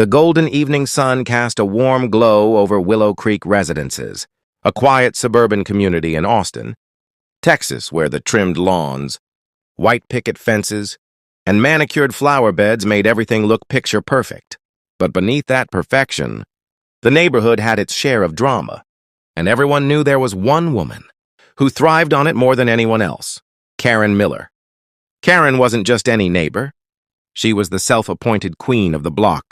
The golden evening sun cast a warm glow over Willow Creek Residences, a quiet suburban community in Austin, Texas, where the trimmed lawns, white picket fences, and manicured flower beds made everything look picture perfect. But beneath that perfection, the neighborhood had its share of drama, and everyone knew there was one woman who thrived on it more than anyone else: Karen Miller. Karen wasn't just any neighbor. She was the self-appointed queen of the block,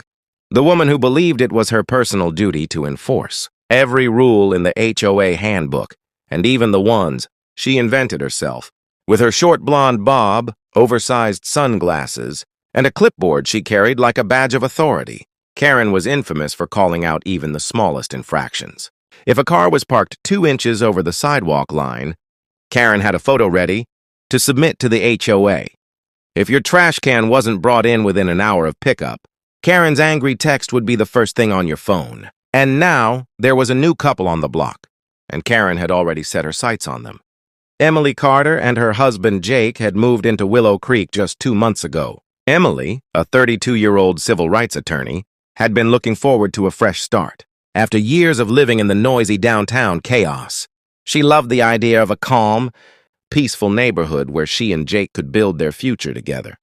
the woman who believed it was her personal duty to enforce every rule in the HOA handbook, and even the ones she invented herself. With her short blonde bob, oversized sunglasses, and a clipboard she carried like a badge of authority, Karen was infamous for calling out even the smallest infractions. If a car was parked 2 inches over the sidewalk line, Karen had a photo ready to submit to the HOA. If your trash can wasn't brought in within an hour of pickup, Karen's angry text would be the first thing on your phone. And now, there was a new couple on the block, and Karen had already set her sights on them. Emily Carter and her husband Jake had moved into Willow Creek just 2 months ago. Emily, a 32-year-old civil rights attorney, had been looking forward to a fresh start. After years of living in the noisy downtown chaos, she loved the idea of a calm, peaceful neighborhood where she and Jake could build their future together.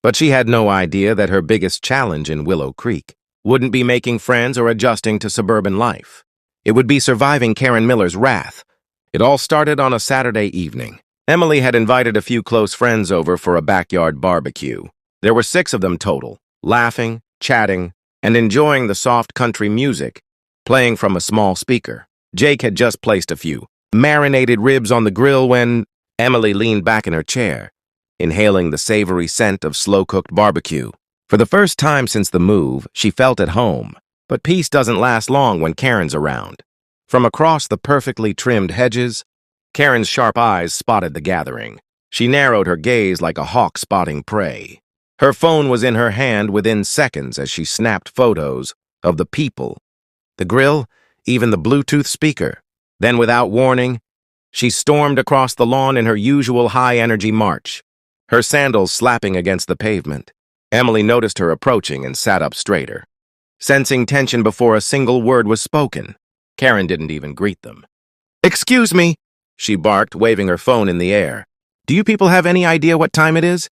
But she had no idea that her biggest challenge in Willow Creek wouldn't be making friends or adjusting to suburban life. It would be surviving Karen Miller's wrath. It all started on a Saturday evening. Emily had invited a few close friends over for a backyard barbecue. There were 6 of them total, laughing, chatting, and enjoying the soft country music playing from a small speaker. Jake had just placed a few marinated ribs on the grill when Emily leaned back in her chair, inhaling the savory scent of slow-cooked barbecue. For the first time since the move, she felt at home. But peace doesn't last long when Karen's around. From across the perfectly trimmed hedges, Karen's sharp eyes spotted the gathering. She narrowed her gaze like a hawk spotting prey. Her phone was in her hand within seconds as she snapped photos of the people, the grill, even the Bluetooth speaker. Then, without warning, she stormed across the lawn in her usual high-energy march, her sandals slapping against the pavement. Emily noticed her approaching and sat up straighter. Sensing tension before a single word was spoken, Karen didn't even greet them. "Excuse me," she barked, waving her phone in the air. "Do you people have any idea what time it is?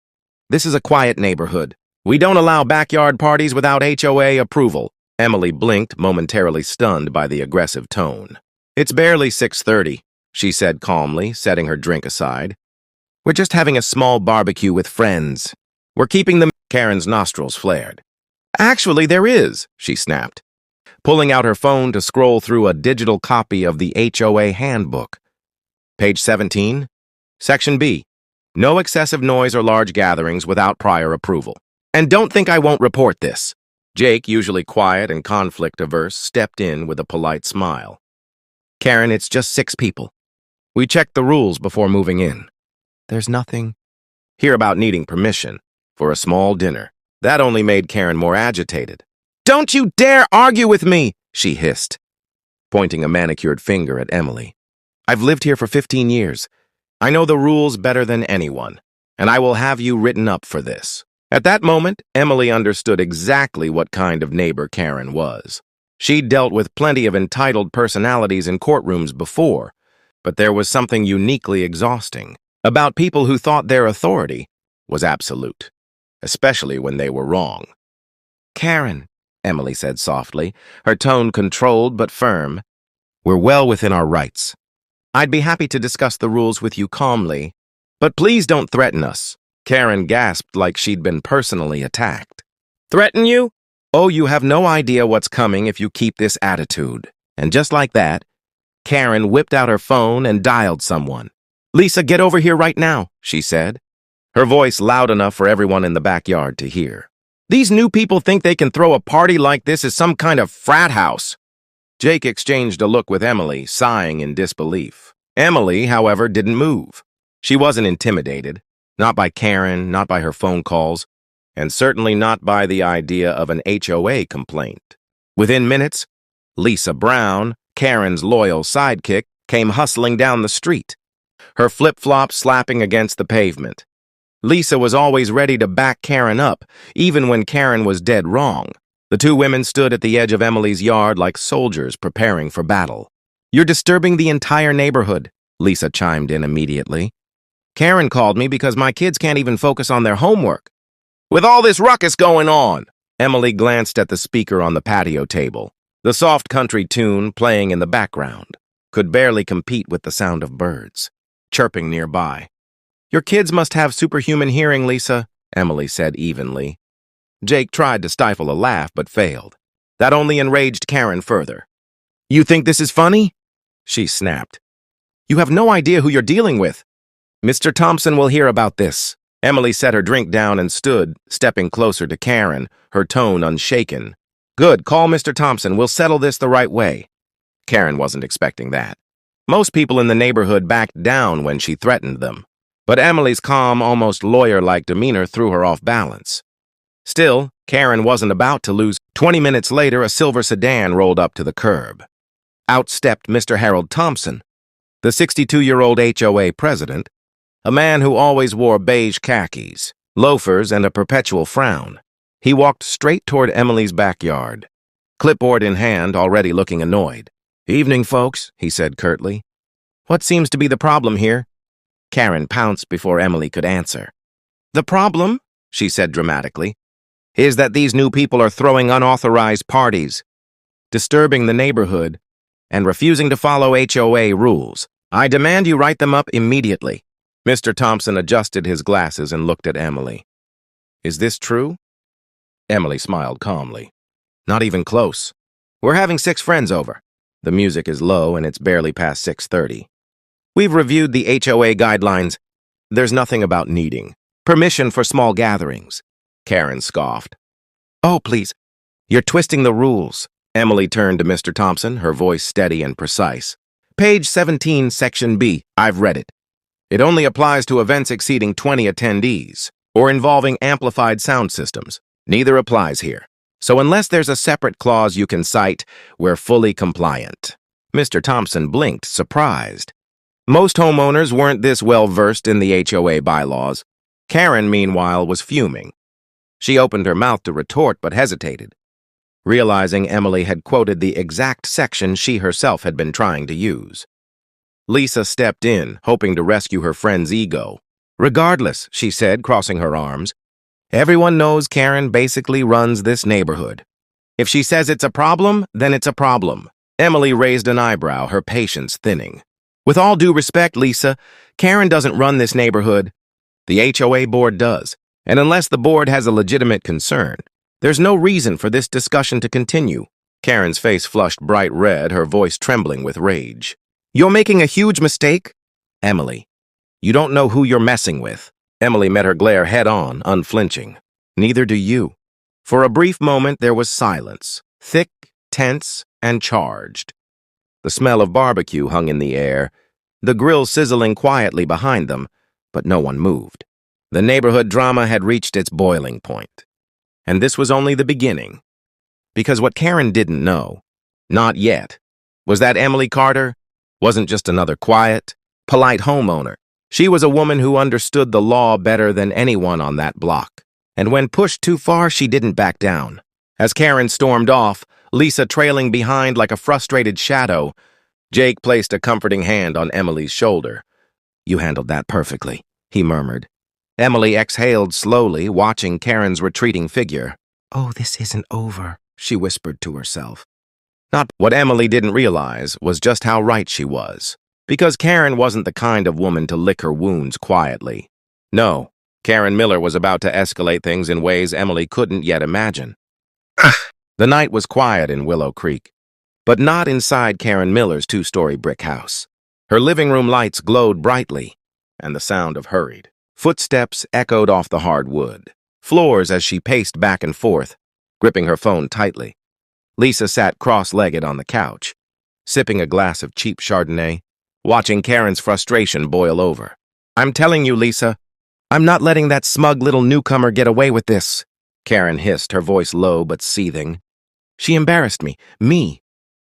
This is a quiet neighborhood. We don't allow backyard parties without HOA approval." Emily blinked, momentarily stunned by the aggressive tone. "It's barely 6:30, she said calmly, setting her drink aside. "We're just having a small barbecue with friends. We're keeping them—" Karen's nostrils flared. "Actually, there is," she snapped, pulling out her phone to scroll through a digital copy of the HOA handbook. Page 17, Section B. No excessive noise or large gatherings without prior approval. "And don't think I won't report this." Jake, usually quiet and conflict-averse, stepped in with a polite smile. "Karen, it's just 6 people. We checked the rules before moving in. There's nothing here about needing permission for a small dinner." That only made Karen more agitated. "Don't you dare argue with me," she hissed, pointing a manicured finger at Emily. "I've lived here for 15 years. I know the rules better than anyone, and I will have you written up for this." At that moment, Emily understood exactly what kind of neighbor Karen was. She'd dealt with plenty of entitled personalities in courtrooms before, but there was something uniquely exhausting about people who thought their authority was absolute, especially when they were wrong. "Karen," Emily said softly, her tone controlled but firm, "we're well within our rights. I'd be happy to discuss the rules with you calmly, but please don't threaten us." Karen gasped like she'd been personally attacked. "Threaten you? Oh, you have no idea what's coming if you keep this attitude." And just like that, Karen whipped out her phone and dialed someone. "Lisa, get over here right now," she said, her voice loud enough for everyone in the backyard to hear. "These new people think they can throw a party like this as some kind of frat house." Jake exchanged a look with Emily, sighing in disbelief. Emily, however, didn't move. She wasn't intimidated, not by Karen, not by her phone calls, and certainly not by the idea of an HOA complaint. Within minutes, Lisa Brown, Karen's loyal sidekick, came hustling down the street, her flip-flops slapping against the pavement. Lisa was always ready to back Karen up, even when Karen was dead wrong. The two women stood at the edge of Emily's yard like soldiers preparing for battle. "You're disturbing the entire neighborhood," Lisa chimed in immediately. "Karen called me because my kids can't even focus on their homework. With all this ruckus going on!" Emily glanced at the speaker on the patio table. The soft country tune playing in the background could barely compete with the sound of birds chirping nearby. "Your kids must have superhuman hearing, Lisa," Emily said evenly. Jake tried to stifle a laugh but failed. That only enraged Karen further. "You think this is funny?" she snapped. "You have no idea who you're dealing with. Mr. Thompson will hear about this." Emily set her drink down and stood, stepping closer to Karen, her tone unshaken. "Good, call Mr. Thompson. We'll settle this the right way." Karen wasn't expecting that. Most people in the neighborhood backed down when she threatened them, but Emily's calm, almost lawyer-like demeanor threw her off balance. Still, Karen wasn't about to lose. 20 minutes later, a silver sedan rolled up to the curb. Out stepped Mr. Harold Thompson, the 62-year-old HOA president, a man who always wore beige khakis, loafers, and a perpetual frown. He walked straight toward Emily's backyard, clipboard in hand, already looking annoyed. "Evening, folks," he said curtly. "What seems to be the problem here?" Karen pounced before Emily could answer. "The problem," she said dramatically, "is that these new people are throwing unauthorized parties, disturbing the neighborhood, and refusing to follow HOA rules. I demand you write them up immediately." Mr. Thompson adjusted his glasses and looked at Emily. "Is this true?" Emily smiled calmly. "Not even close. We're having 6 friends over. The music is low and it's barely past 6:30. We've reviewed the HOA guidelines. There's nothing about needing permission for small gatherings." Karen scoffed. "Oh, please. You're twisting the rules." Emily turned to Mr. Thompson, her voice steady and precise. "Page 17, Section B. I've read it. It only applies to events exceeding 20 attendees or involving amplified sound systems. Neither applies here. So unless there's a separate clause you can cite, we're fully compliant." Mr. Thompson blinked, surprised. Most homeowners weren't this well-versed in the HOA bylaws. Karen, meanwhile, was fuming. She opened her mouth to retort but hesitated, realizing Emily had quoted the exact section she herself had been trying to use. Lisa stepped in, hoping to rescue her friend's ego. "Regardless," she said, crossing her arms, "everyone knows Karen basically runs this neighborhood. If she says it's a problem, then it's a problem." Emily raised an eyebrow, her patience thinning. "With all due respect, Lisa, Karen doesn't run this neighborhood. The HOA board does, and unless the board has a legitimate concern, there's no reason for this discussion to continue." Karen's face flushed bright red, her voice trembling with rage. "You're making a huge mistake." "Emily, you don't know who you're messing with." Emily met her glare head-on, unflinching. "Neither do you." For a brief moment, there was silence, thick, tense, and charged. The smell of barbecue hung in the air, the grill sizzling quietly behind them, but no one moved. The neighborhood drama had reached its boiling point. And this was only the beginning. Because what Karen didn't know, not yet, was that Emily Carter wasn't just another quiet, polite homeowner. She was a woman who understood the law better than anyone on that block. And when pushed too far, she didn't back down. As Karen stormed off, Lisa trailing behind like a frustrated shadow, Jake placed a comforting hand on Emily's shoulder. "You handled that perfectly," he murmured. Emily exhaled slowly, watching Karen's retreating figure. "Oh, this isn't over," she whispered to herself. Not what Emily didn't realize was just how right she was. Because Karen wasn't the kind of woman to lick her wounds quietly. No, Karen Miller was about to escalate things in ways Emily couldn't yet imagine. The night was quiet in Willow Creek, but not inside Karen Miller's 2-story brick house. Her living room lights glowed brightly, and the sound of hurried footsteps echoed off the hard wood floors as she paced back and forth, gripping her phone tightly. Lisa sat cross-legged on the couch, sipping a glass of cheap Chardonnay, watching Karen's frustration boil over. "I'm telling you, Lisa, I'm not letting that smug little newcomer get away with this," Karen hissed, her voice low but seething. "She embarrassed me,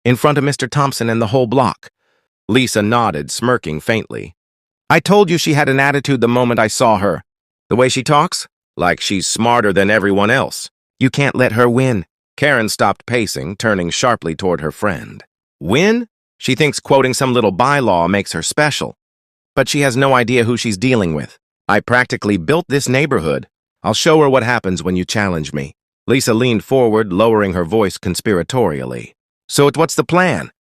in front of Mr. Thompson and the whole block." Lisa nodded, smirking faintly. "I told you she had an attitude the moment I saw her. The way she talks? Like she's smarter than everyone else. You can't let her win." Karen stopped pacing, turning sharply toward her friend. Win? She thinks quoting some little bylaw makes her special. But she has no idea who she's dealing with. I practically built this neighborhood. I'll show her what happens when you challenge me. Lisa leaned forward, lowering her voice conspiratorially. So what's the plan?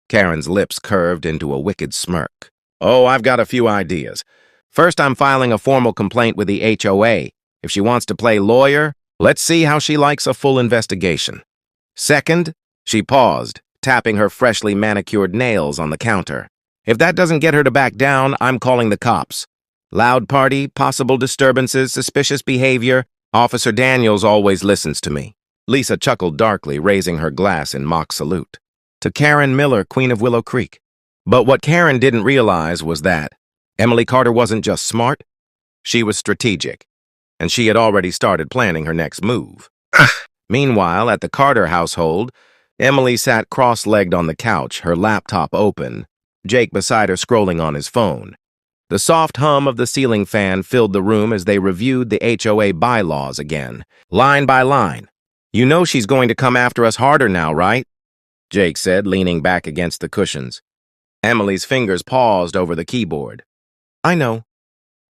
Karen's lips curved into a wicked smirk. Oh, I've got a few ideas. First, I'm filing a formal complaint with the HOA. If she wants to play lawyer, let's see how she likes a full investigation. Second, she paused, tapping her freshly manicured nails on the counter. If that doesn't get her to back down, I'm calling the cops. Loud party, possible disturbances, suspicious behavior. Officer Daniels always listens to me. Lisa chuckled darkly, raising her glass in mock salute. To Karen Miller, Queen of Willow Creek. But what Karen didn't realize was that Emily Carter wasn't just smart, she was strategic, and she had already started planning her next move. Meanwhile, at the Carter household, Emily sat cross-legged on the couch, her laptop open, Jake beside her scrolling on his phone. The soft hum of the ceiling fan filled the room as they reviewed the HOA bylaws again, line by line. You know she's going to come after us harder now, right? Jake said, leaning back against the cushions. Emily's fingers paused over the keyboard. I know.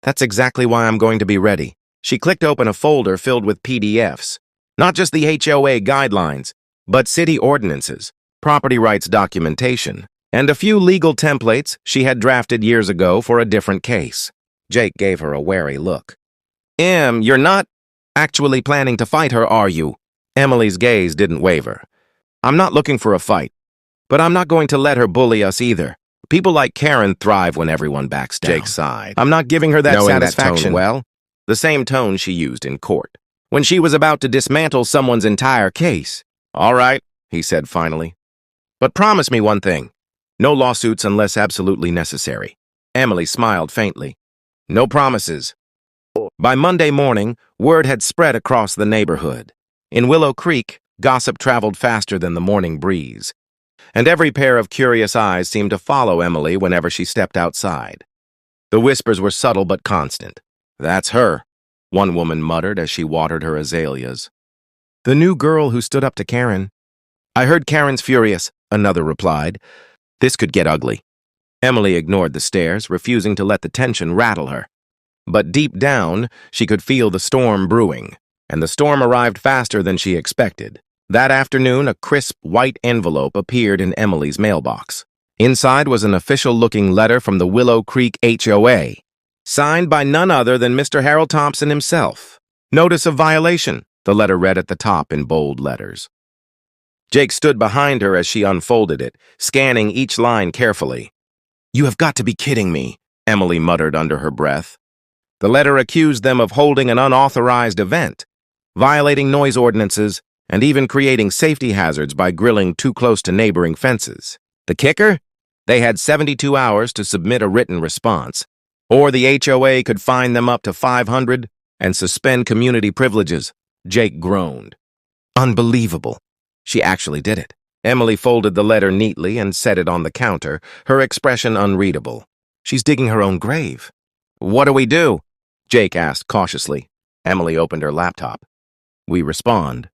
That's exactly why I'm going to be ready. She clicked open a folder filled with PDFs. Not just the HOA guidelines, but city ordinances, property rights documentation, and a few legal templates she had drafted years ago for a different case. Jake gave her a wary look. You're not actually planning to fight her, are you? Emily's gaze didn't waver. I'm not looking for a fight, but I'm not going to let her bully us either. People like Karen thrive when everyone backs down. Jake sighed. I'm not giving her that satisfaction. That tone well, the same tone she used in court, when she was about to dismantle someone's entire case. All right, he said finally. But promise me one thing. No lawsuits unless absolutely necessary. Emily smiled faintly. No promises. By Monday morning, word had spread across the neighborhood. In Willow Creek, gossip traveled faster than the morning breeze, and every pair of curious eyes seemed to follow Emily whenever she stepped outside. The whispers were subtle but constant. That's her, one woman muttered as she watered her azaleas. The new girl who stood up to Karen. I heard Karen's furious, another replied. This could get ugly. Emily ignored the stares, refusing to let the tension rattle her. But deep down, she could feel the storm brewing, and the storm arrived faster than she expected. That afternoon, a crisp white envelope appeared in Emily's mailbox. Inside was an official-looking letter from the Willow Creek HOA, signed by none other than Mr. Harold Thompson himself. Notice of violation, the letter read at the top in bold letters. Jake stood behind her as she unfolded it, scanning each line carefully. You have got to be kidding me, Emily muttered under her breath. The letter accused them of holding an unauthorized event, violating noise ordinances, and even creating safety hazards by grilling too close to neighboring fences. The kicker? They had 72 hours to submit a written response, or the HOA could fine them up to $500 and suspend community privileges. Jake groaned. Unbelievable. She actually did it. Emily folded the letter neatly and set it on the counter, her expression unreadable. She's digging her own grave. What do we do? Jake asked cautiously. Emily opened her laptop. We respond.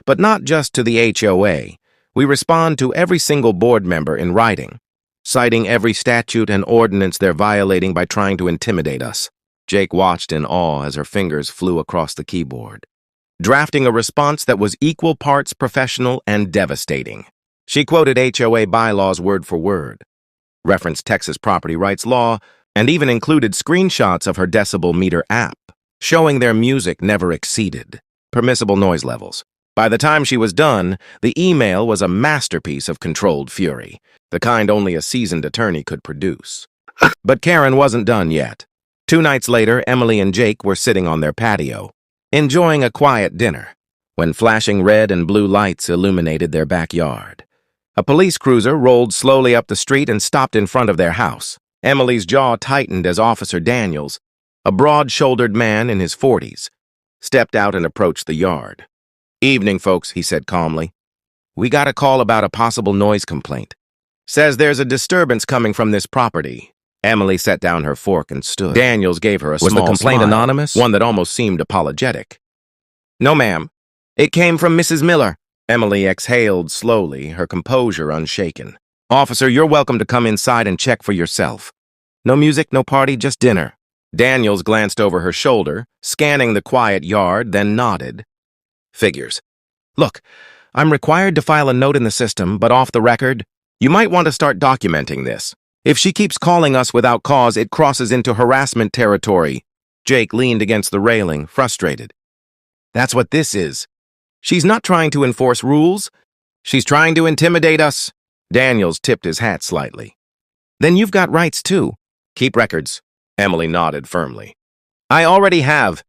But not just to the HOA. We respond to every single board member in writing, citing every statute and ordinance they're violating by trying to intimidate us. Jake watched in awe as her fingers flew across the keyboard, drafting a response that was equal parts professional and devastating. She quoted HOA bylaws word for word, referenced Texas property rights law, and even included screenshots of her decibel meter app, showing their music never exceeded permissible noise levels. By the time she was done, the email was a masterpiece of controlled fury, the kind only a seasoned attorney could produce. But Karen wasn't done yet. 2 nights later, Emily and Jake were sitting on their patio, enjoying a quiet dinner, when flashing red and blue lights illuminated their backyard. A police cruiser rolled slowly up the street and stopped in front of their house. Emily's jaw tightened as Officer Daniels, a broad-shouldered man in his 40s, stepped out and approached the yard. Evening, folks, he said calmly. We got a call about a possible noise complaint. Says there's a disturbance coming from this property. Emily set down her fork and stood. Daniels gave her a small smile. Was the complaint anonymous? One that almost seemed apologetic. No, ma'am. It came from Mrs. Miller. Emily exhaled slowly, her composure unshaken. Officer, you're welcome to come inside and check for yourself. No music, no party, just dinner. Daniels glanced over her shoulder, scanning the quiet yard, then nodded. Figures. Look, I'm required to file a note in the system, but off the record, you might want to start documenting this. If she keeps calling us without cause, it crosses into harassment territory. Jake leaned against the railing, frustrated. That's what this is. She's not trying to enforce rules. She's trying to intimidate us. Daniels tipped his hat slightly. Then you've got rights, too. Keep records. Emily nodded firmly. I already have.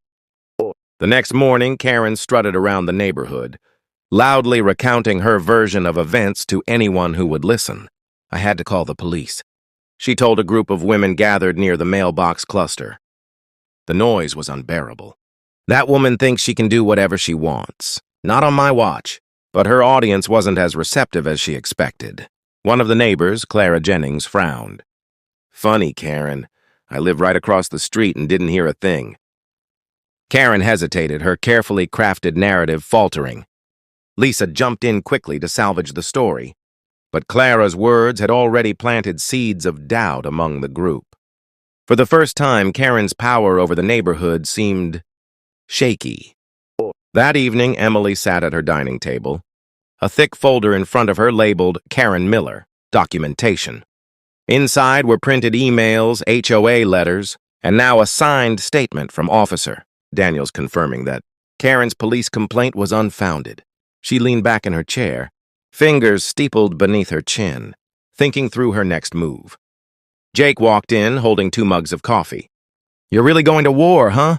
The next morning, Karen strutted around the neighborhood, loudly recounting her version of events to anyone who would listen. I had to call the police. She told a group of women gathered near the mailbox cluster. The noise was unbearable. That woman thinks she can do whatever she wants. Not on my watch. But her audience wasn't as receptive as she expected. One of the neighbors, Clara Jennings, frowned. Funny, Karen. I live right across the street and didn't hear a thing. Karen hesitated, her carefully crafted narrative faltering. Lisa jumped in quickly to salvage the story, but Clara's words had already planted seeds of doubt among the group. For the first time, Karen's power over the neighborhood seemed shaky. That evening, Emily sat at her dining table, a thick folder in front of her labeled Karen Miller, Documentation. Inside were printed emails, HOA letters, and now a signed statement from Officer Daniels confirming that Karen's police complaint was unfounded. She leaned back in her chair, fingers steepled beneath her chin, thinking through her next move. Jake walked in, holding 2 mugs of coffee. You're really going to war, huh?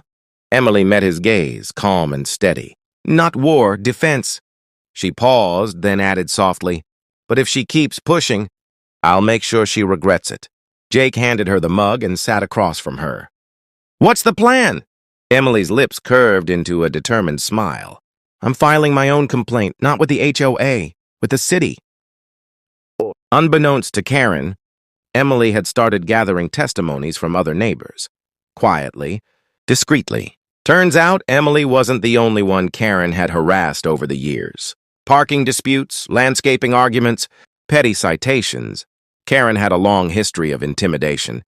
Emily met his gaze, calm and steady. Not war, defense. She paused, then added softly, but if she keeps pushing, I'll make sure she regrets it. Jake handed her the mug and sat across from her. What's the plan? Emily's lips curved into a determined smile. I'm filing my own complaint, not with the HOA, with the city. Unbeknownst to Karen, Emily had started gathering testimonies from other neighbors. Quietly, discreetly. Turns out Emily wasn't the only one Karen had harassed over the years. Parking disputes, landscaping arguments, petty citations. Karen had a long history of intimidation,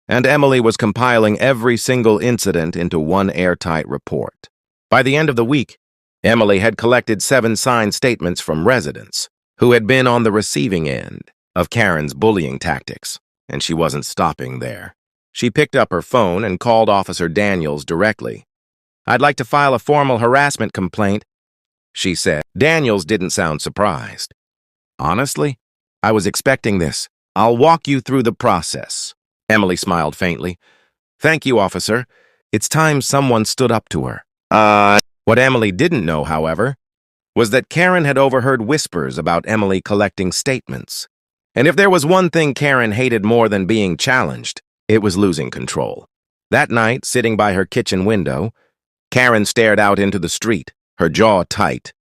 and Emily was compiling every single incident into one airtight report. By the end of the week, Emily had collected 7 signed statements from residents who had been on the receiving end of Karen's bullying tactics, and she wasn't stopping there. She picked up her phone and called Officer Daniels directly. I'd like to file a formal harassment complaint, she said. Daniels didn't sound surprised. Honestly, I was expecting this. I'll walk you through the process. Emily smiled faintly. Thank you, officer. It's time someone stood up to her. What Emily didn't know, however, was that Karen had overheard whispers about Emily collecting statements. And if there was one thing Karen hated more than being challenged, it was losing control. That night, sitting by her kitchen window, Karen stared out into the street, her jaw tight,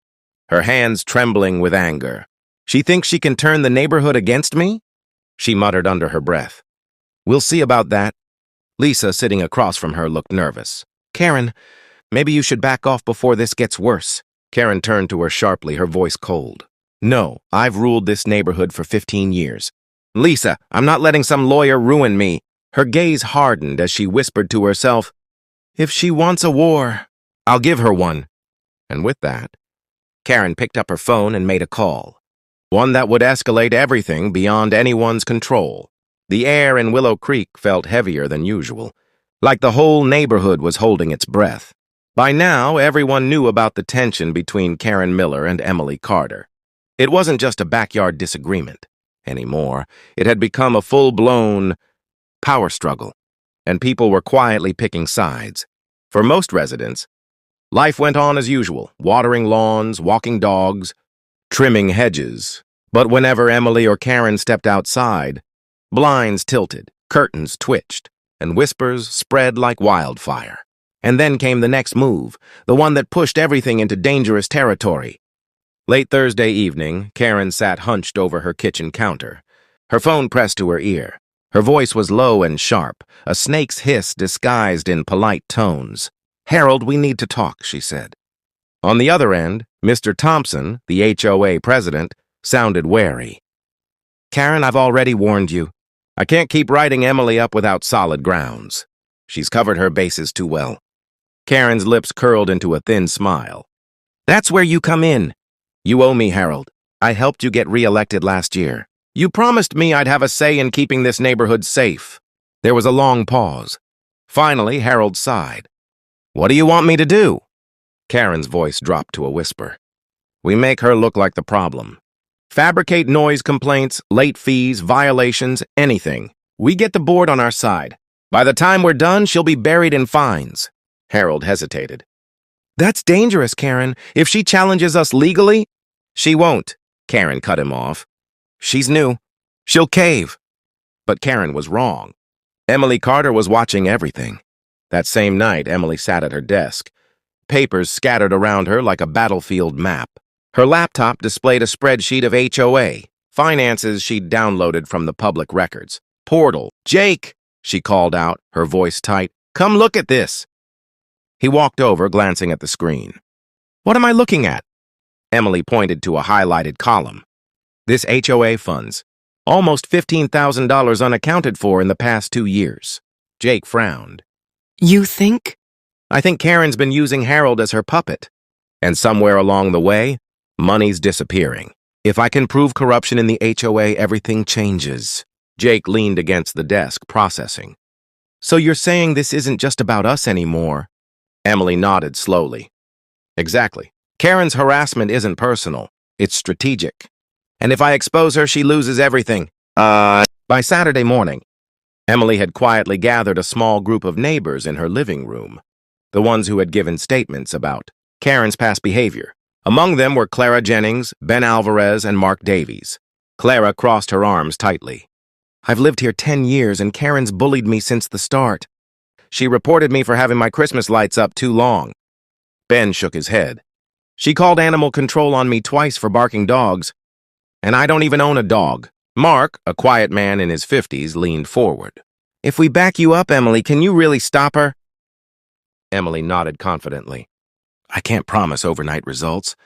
her hands trembling with anger. She thinks she can turn the neighborhood against me? She muttered under her breath. We'll see about that. Lisa, sitting across from her, looked nervous. Karen, maybe you should back off before this gets worse. Karen turned to her sharply, her voice cold. No, I've ruled this neighborhood for 15 years. Lisa, I'm not letting some lawyer ruin me. Her gaze hardened as she whispered to herself, if she wants a war, I'll give her one. And with that, Karen picked up her phone and made a call. One that would escalate everything beyond anyone's control. The air in Willow Creek felt heavier than usual, like the whole neighborhood was holding its breath. By now, everyone knew about the tension between Karen Miller and Emily Carter. It wasn't just a backyard disagreement anymore. It had become a full-blown power struggle, and people were quietly picking sides. For most residents, life went on as usual, watering lawns, walking dogs, trimming hedges. But whenever Emily or Karen stepped outside, blinds tilted, curtains twitched, and whispers spread like wildfire. And then came the next move, the one that pushed everything into dangerous territory. Late Thursday evening, Karen sat hunched over her kitchen counter, her phone pressed to her ear. Her voice was low and sharp, a snake's hiss disguised in polite tones. Harold, we need to talk, she said. On the other end, Mr. Thompson, the HOA president, sounded wary. Karen, I've already warned you. I can't keep writing Emily up without solid grounds. She's covered her bases too well. Karen's lips curled into a thin smile. That's where you come in. You owe me, Harold. I helped you get re-elected last year. You promised me I'd have a say in keeping this neighborhood safe. There was a long pause. Finally, Harold sighed. What do you want me to do? Karen's voice dropped to a whisper. We make her look like the problem. Fabricate noise complaints, late fees, violations, anything. We get the board on our side. By the time we're done, she'll be buried in fines. Harold hesitated. That's dangerous, Karen. If she challenges us legally, she won't. Karen cut him off. She's new. She'll cave. But Karen was wrong. Emily Carter was watching everything. That same night, Emily sat at her desk. Papers scattered around her like a battlefield map. Her laptop displayed a spreadsheet of HOA, finances she'd downloaded from the public records. Portal. Jake, she called out, her voice tight. Come look at this. He walked over, glancing at the screen. What am I looking at? Emily pointed to a highlighted column. This HOA funds. Almost $15,000 unaccounted for in the past 2 years. Jake frowned. You think? I think Karen's been using Harold as her puppet. And somewhere along the way, money's disappearing. If I can prove corruption in the HOA, everything changes. Jake leaned against the desk, processing. So you're saying this isn't just about us anymore? Emily nodded slowly. Exactly. Karen's harassment isn't personal. It's strategic. And if I expose her, she loses everything. By Saturday morning, Emily had quietly gathered a small group of neighbors in her living room, the ones who had given statements about Karen's past behavior. Among them were Clara Jennings, Ben Alvarez, and Mark Davies. Clara crossed her arms tightly. I've lived here 10 years, and Karen's bullied me since the start. She reported me for having my Christmas lights up too long. Ben shook his head. She called animal control on me twice for barking dogs, and I don't even own a dog. Mark, a quiet man in his 50s, leaned forward. If we back you up, Emily, can you really stop her? Emily nodded confidently. I can't promise overnight results,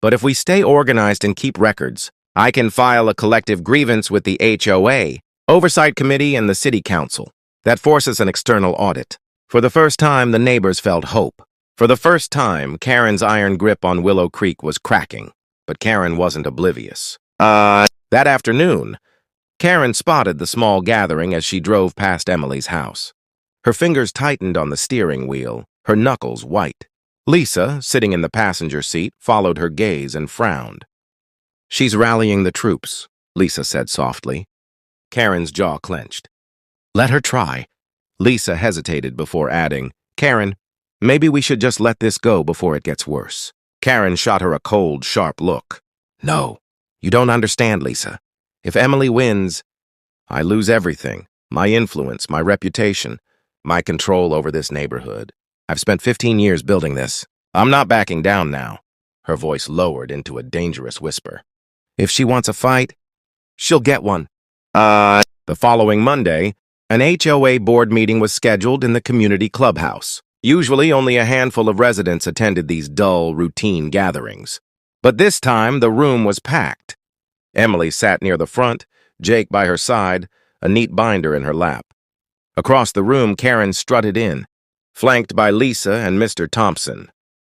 but if we stay organized and keep records, I can file a collective grievance with the HOA, Oversight Committee, and the City Council. That forces an external audit. For the first time, the neighbors felt hope. For the first time, Karen's iron grip on Willow Creek was cracking, but Karen wasn't oblivious. That afternoon, Karen spotted the small gathering as she drove past Emily's house. Her fingers tightened on the steering wheel, her knuckles white. Lisa, sitting in the passenger seat, followed her gaze and frowned. She's rallying the troops, Lisa said softly. Karen's jaw clenched. Let her try. Lisa hesitated before adding, Karen, maybe we should just let this go before it gets worse. Karen shot her a cold, sharp look. No, you don't understand, Lisa. If Emily wins, I lose everything. My influence, my reputation, my control over this neighborhood. I've spent 15 years building this. I'm not backing down now. Her voice lowered into a dangerous whisper. If she wants a fight, she'll get one. The following Monday, an HOA board meeting was scheduled in the community clubhouse. Usually, only a handful of residents attended these dull, routine gatherings. But this time, the room was packed. Emily sat near the front, Jake by her side, a neat binder in her lap. Across the room, Karen strutted in, flanked by Lisa and Mr. Thompson.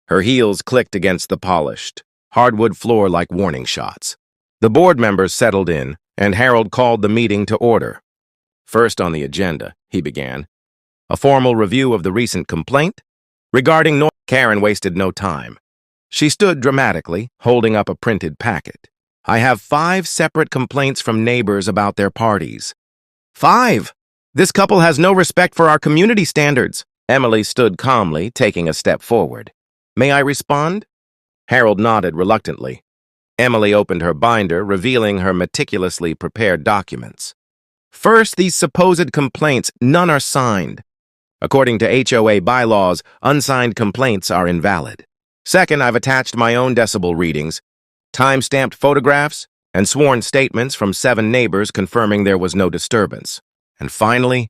Her heels clicked against the polished, hardwood floor like warning shots. The board members settled in, and Harold called the meeting to order. First on the agenda, he began, a formal review of the recent complaint regarding noise. Karen wasted no time. She stood dramatically, holding up a printed packet. I have 5 separate complaints from neighbors about their parties. 5! This couple has no respect for our community standards. Emily stood calmly, taking a step forward. May I respond? Harold nodded reluctantly. Emily opened her binder, revealing her meticulously prepared documents. First, these supposed complaints, none are signed. According to HOA bylaws, unsigned complaints are invalid. Second, I've attached my own decibel readings, time-stamped photographs, and sworn statements from 7 neighbors confirming there was no disturbance. And finally,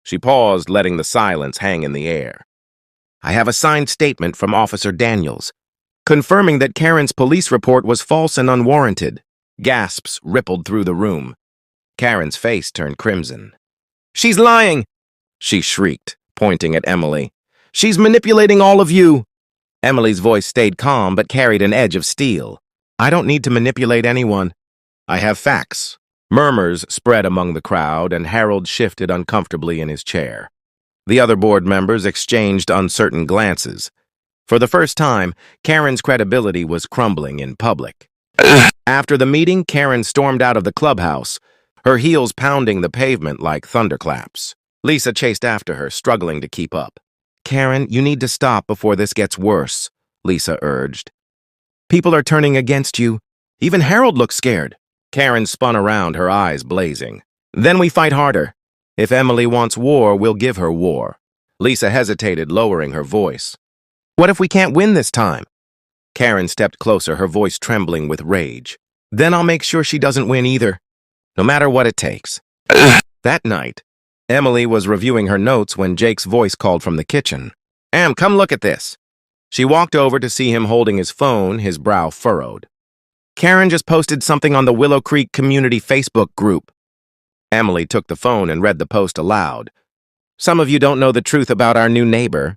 she paused, letting the silence hang in the air. I have a signed statement from Officer Daniels. confirming that Karen's police report was false and unwarranted. Gasps rippled through the room. Karen's face turned crimson. "She's lying!" she shrieked, pointing at Emily. "She's manipulating all of you!" Emily's voice stayed calm but carried an edge of steel. "I don't need to manipulate anyone. I have facts." Murmurs spread among the crowd, and Harold shifted uncomfortably in his chair. The other board members exchanged uncertain glances. For the first time, Karen's credibility was crumbling in public. After the meeting, Karen stormed out of the clubhouse, her heels pounding the pavement like thunderclaps. Lisa chased after her, struggling to keep up. "Karen, you need to stop before this gets worse," Lisa urged. "People are turning against you. Even Harold looks scared." Karen spun around, her eyes blazing. "Then we fight harder. If Emily wants war, we'll give her war." Lisa hesitated, lowering her voice. "What if we can't win this time?" Karen stepped closer, her voice trembling with rage. "Then I'll make sure she doesn't win either, no matter what it takes." That night, Emily was reviewing her notes when Jake's voice called from the kitchen. "Em, come look at this." She walked over to see him holding his phone, his brow furrowed. "Karen just posted something on the Willow Creek Community Facebook group." Emily took the phone and read the post aloud. "Some of you don't know the truth about our new neighbor.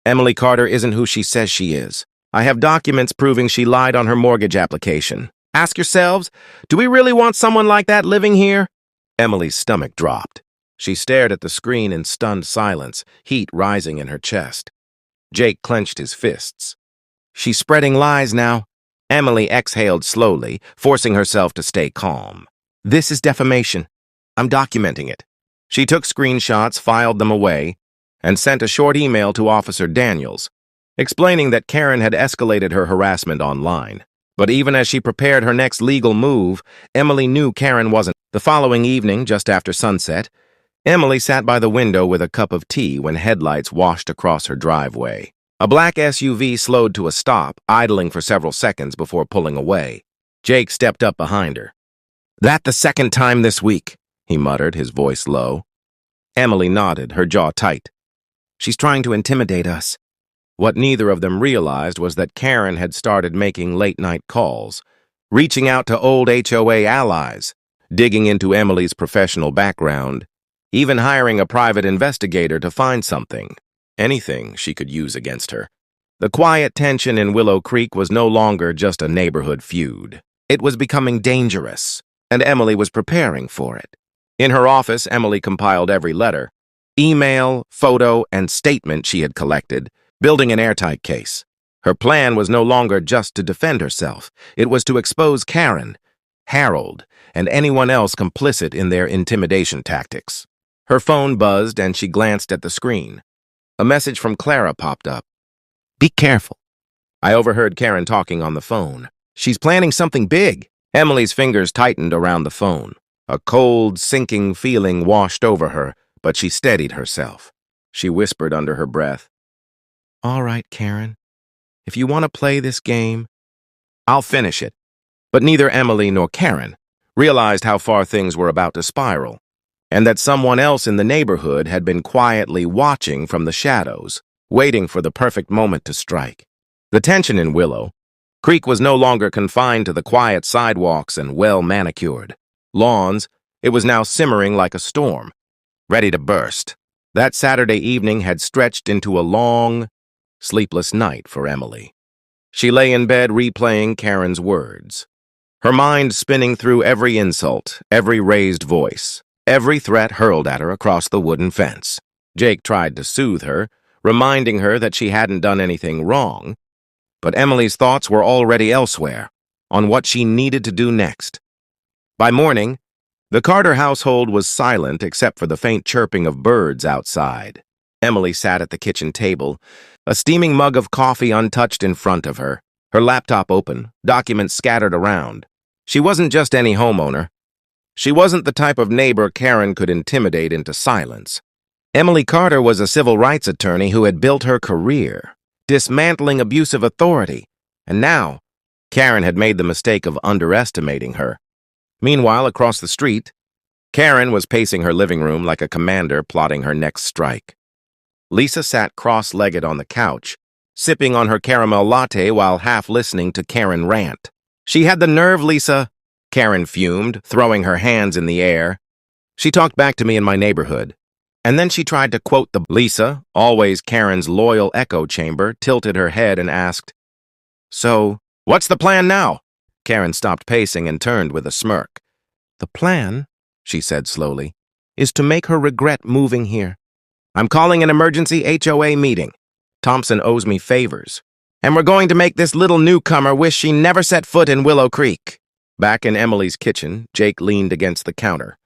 Emily Carter isn't who she says she is. I have documents proving she lied on her mortgage application. Ask yourselves, do we really want someone like that living here?" Emily's stomach dropped. She stared at the screen in stunned silence, heat rising in her chest. Jake clenched his fists. "She's spreading lies now." Emily exhaled slowly, forcing herself to stay calm. "This is defamation. I'm documenting it." She took screenshots, filed them away, and sent a short email to Officer Daniels, explaining that Karen had escalated her harassment online. But even as she prepared her next legal move, Emily knew Karen wasn't. The following evening, just after sunset, Emily sat by the window with a cup of tea when headlights washed across her driveway. A black SUV slowed to a stop, idling for several seconds before pulling away. Jake stepped up behind her. "That the second time this week," he muttered, his voice low. Emily nodded, her jaw tight. "She's trying to intimidate us." What neither of them realized was that Karen had started making late-night calls, reaching out to old HOA allies, digging into Emily's professional background, even hiring a private investigator to find something, anything she could use against her. The quiet tension in Willow Creek was no longer just a neighborhood feud. It was becoming dangerous, and Emily was preparing for it. In her office, Emily compiled every letter, email, photo, and statement she had collected, building an airtight case. Her plan was no longer just to defend herself. It was to expose Karen, Harold, and anyone else complicit in their intimidation tactics. Her phone buzzed and she glanced at the screen. A message from Clara popped up. "Be careful." I overheard Karen talking on the phone. "She's planning something big." Emily's fingers tightened around the phone. A cold, sinking feeling washed over her, but she steadied herself. She whispered under her breath, "All right, Karen. If you want to play this game, I'll finish it." But neither Emily nor Karen realized how far things were about to spiral, and that someone else in the neighborhood had been quietly watching from the shadows, waiting for the perfect moment to strike. The tension in Willow Creek was no longer confined to the quiet sidewalks and well-manicured lawns. It was now simmering like a storm, ready to burst. That Saturday evening had stretched into a long, sleepless night for Emily. She lay in bed replaying Karen's words, her mind spinning through every insult, every raised voice, every threat hurled at her across the wooden fence. Jake tried to soothe her, reminding her that she hadn't done anything wrong, but Emily's thoughts were already elsewhere, on what she needed to do next. By morning, the Carter household was silent except for the faint chirping of birds outside. Emily sat at the kitchen table, a steaming mug of coffee untouched in front of her, her laptop open, documents scattered around. She wasn't just any homeowner. She wasn't the type of neighbor Karen could intimidate into silence. Emily Carter was a civil rights attorney who had built her career, dismantling abusive authority, and now Karen had made the mistake of underestimating her. Meanwhile, across the street, Karen was pacing her living room like a commander plotting her next strike. Lisa sat cross-legged on the couch, sipping on her caramel latte while half listening to Karen rant. "She had the nerve, Lisa," Karen fumed, throwing her hands in the air. "She talked back to me in my neighborhood. And then she tried to quote the Lisa, always Karen's loyal echo chamber, tilted her head and asked, 'So, what's the plan now?' Karen stopped pacing and turned with a smirk. "The plan," she said slowly, "is to make her regret moving here. I'm calling an emergency HOA meeting. Thompson owes me favors. And we're going to make this little newcomer wish she never set foot in Willow Creek." Back in Emily's kitchen, Jake leaned against the counter,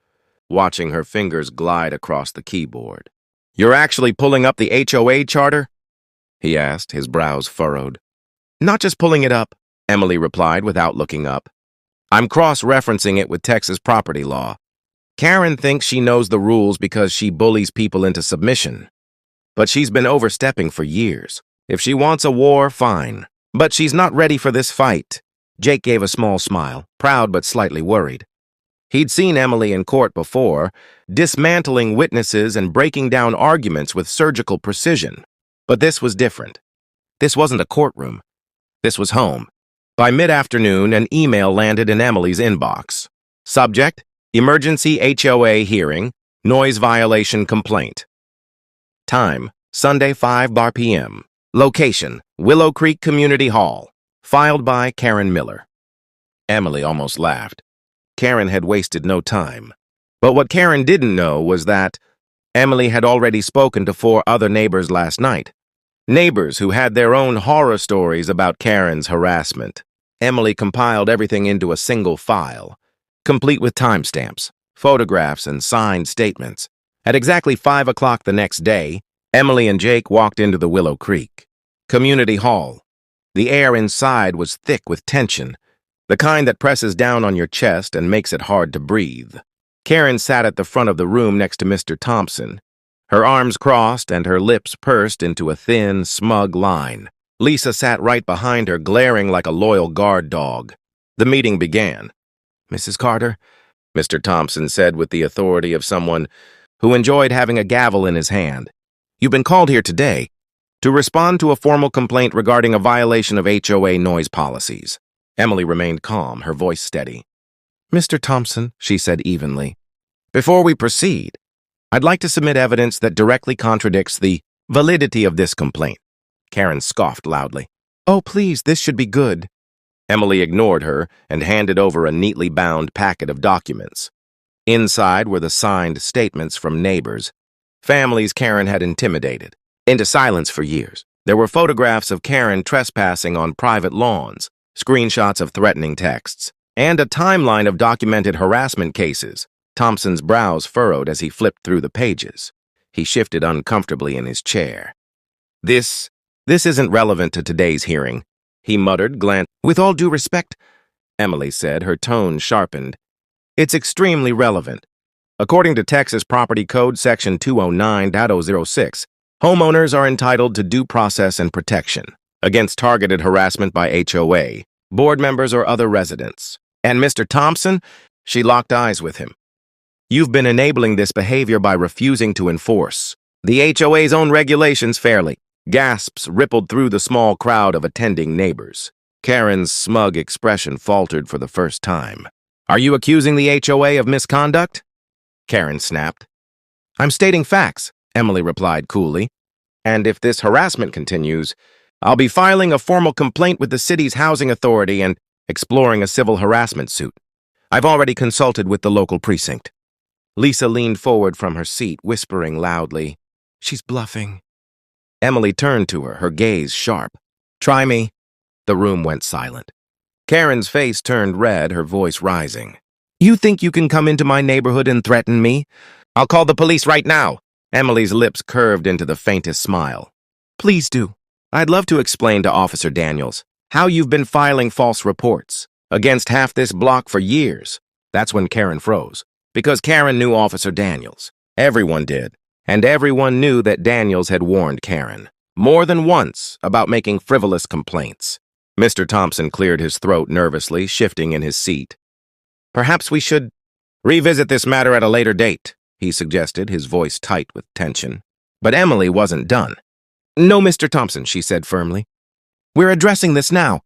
watching her fingers glide across the keyboard. "You're actually pulling up the HOA charter?" he asked, his brows furrowed. "Not just pulling it up," Emily replied without looking up. "I'm cross-referencing it with Texas property law. Karen thinks she knows the rules because she bullies people into submission. But she's been overstepping for years. If she wants a war, fine. But she's not ready for this fight." Jake gave a small smile, proud but slightly worried. He'd seen Emily in court before, dismantling witnesses and breaking down arguments with surgical precision. But this was different. This wasn't a courtroom. This was home. By mid-afternoon, an email landed in Emily's inbox. Subject: Emergency HOA hearing, noise violation complaint. Time: Sunday 5 p.m. Location: Willow Creek Community Hall. Filed by Karen Miller. Emily almost laughed. Karen had wasted no time. But what Karen didn't know was that Emily had already spoken to 4 other neighbors last night. Neighbors who had their own horror stories about Karen's harassment. Emily compiled everything into a single file, complete with timestamps, photographs, and signed statements. At exactly 5 o'clock the next day, Emily and Jake walked into the Willow Creek Community Hall. The air inside was thick with tension, the kind that presses down on your chest and makes it hard to breathe. Karen sat at the front of the room next to Mr. Thompson, her arms crossed and her lips pursed into a thin, smug line. Lisa sat right behind her, glaring like a loyal guard dog. The meeting began. "Mrs. Carter," Mr. Thompson said with the authority of someone who enjoyed having a gavel in his hand, "you've been called here today to respond to a formal complaint regarding a violation of HOA noise policies." Emily remained calm, her voice steady. "Mr. Thompson," she said evenly, "before we proceed, I'd like to submit evidence that directly contradicts the validity of this complaint." Karen scoffed loudly. "Oh, please, this should be good." Emily ignored her and handed over a neatly bound packet of documents. Inside were the signed statements from neighbors, families Karen had intimidated into silence for years. There were photographs of Karen trespassing on private lawns, screenshots of threatening texts, and a timeline of documented harassment cases. Thompson's brows furrowed as he flipped through the pages. He shifted uncomfortably in his chair. This isn't relevant to today's hearing," he muttered, glancing. "With all due respect," Emily said, her tone sharpened, "it's extremely relevant. According to Texas Property Code Section 209.006, homeowners are entitled to due process and protection against targeted harassment by HOA, board members, or other residents. And Mr. Thompson," she locked eyes with him, "you've been enabling this behavior by refusing to enforce the HOA's own regulations fairly." Gasps rippled through the small crowd of attending neighbors. Karen's smug expression faltered for the first time. "Are you accusing the HOA of misconduct?" Karen snapped. "I'm stating facts," Emily replied coolly. "And if this harassment continues, I'll be filing a formal complaint with the city's housing authority and exploring a civil harassment suit. I've already consulted with the local precinct." Lisa leaned forward from her seat, whispering loudly, "She's bluffing." Emily turned to her, her gaze sharp. "Try me." The room went silent. Karen's face turned red, her voice rising. "You think you can come into my neighborhood and threaten me? I'll call the police right now." Emily's lips curved into the faintest smile. "Please do. I'd love to explain to Officer Daniels how you've been filing false reports against half this block for years." That's when Karen froze, because Karen knew Officer Daniels. Everyone did. And everyone knew that Daniels had warned Karen, more than once, about making frivolous complaints. Mr. Thompson cleared his throat nervously, shifting in his seat. "Perhaps we should revisit this matter at a later date," he suggested, his voice tight with tension. But Emily wasn't done. No, Mr. Thompson, she said firmly. We're addressing this now,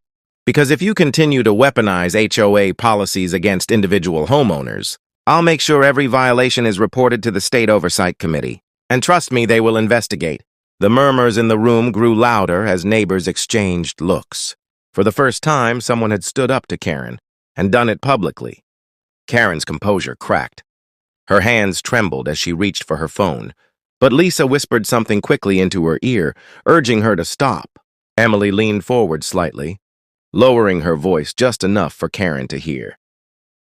because if you continue to weaponize HOA policies against individual homeowners, I'll make sure every violation is reported to the State Oversight Committee. And trust me, they will investigate. The murmurs in the room grew louder as neighbors exchanged looks. For the first time, someone had stood up to Karen, and done it publicly. Karen's composure cracked. Her hands trembled as she reached for her phone, but Lisa whispered something quickly into her ear, urging her to stop. Emily leaned forward slightly, lowering her voice just enough for Karen to hear.